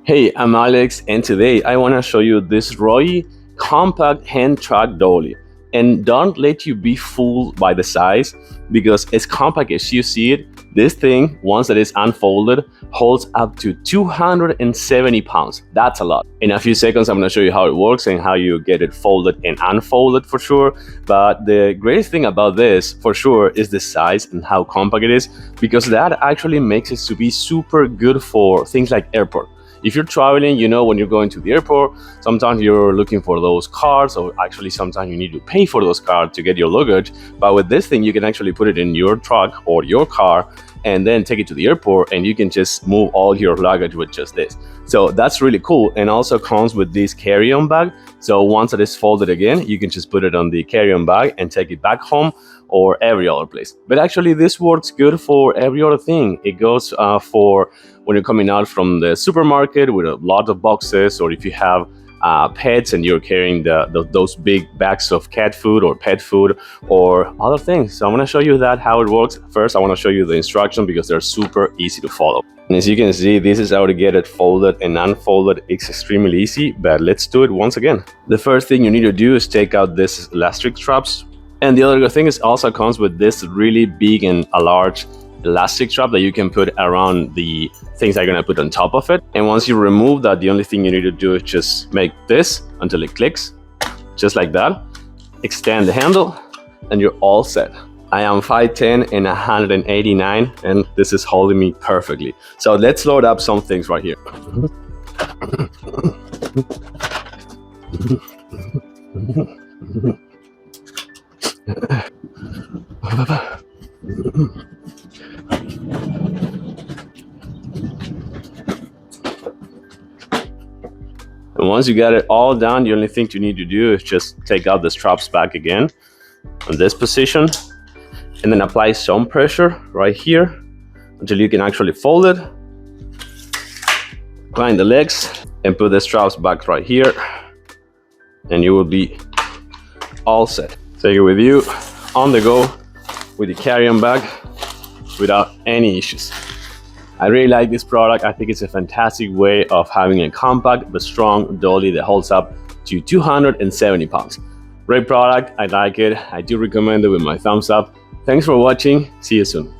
Hey, I'm Alex, and today I want to show you this ROYI compact hand track dolly. And don't let you be fooled by the size, because as compact as you see it, this thing, once it is unfolded, holds up to 270 pounds. That's a lot. In a few seconds, I'm going to show you how it works and how you get it folded and unfolded for sure. But the greatest thing about this, for sure, is the size and how compact it is, because that actually makes it to be super good for things like airport. If you're traveling, when you're going to the airport, sometimes you're looking for those cards, or actually sometimes you need to pay for those cards to get your luggage. But with this thing, you can actually put it in your truck or your car and then take it to the airport, and you can just move all your luggage with just this. So that's really cool, and also comes with this carry-on bag. So once it is folded again, you can just put it on the carry-on bag and take it back home or every other place. But actually this works good for every other thing. It goes for when you're coming out from the supermarket with a lot of boxes, or if you have pets and you're carrying those big bags of cat food or pet food or other things. So I'm going to show you how it works. First, I want to show you the instructions because they're super easy to follow. And as you can see, this is how to get it folded and unfolded. It's extremely easy, but let's do it once again. The first thing you need to do is take out this elastic straps. And the other good thing is also comes with this really big and a large elastic strap that you can put around the things I'm gonna put on top of it. And once you remove that, the only thing you need to do is just make this until it clicks, just like that. Extend the handle, and you're all set. I am 5'10" and 189, and this is holding me perfectly. So let's load up some things right here. And once you got it all done, the only thing you need to do is just take out the straps back again on this position, and then apply some pressure right here until you can actually fold it. Bind the legs and put the straps back right here, and you will be all set. Take it with you on the go with the carry-on bag without any issues. I really like this product. I think it's a fantastic way of having a compact but strong dolly that holds up to 270 pounds. Great product. I like it. I do recommend it with my thumbs up. Thanks for watching. See you soon.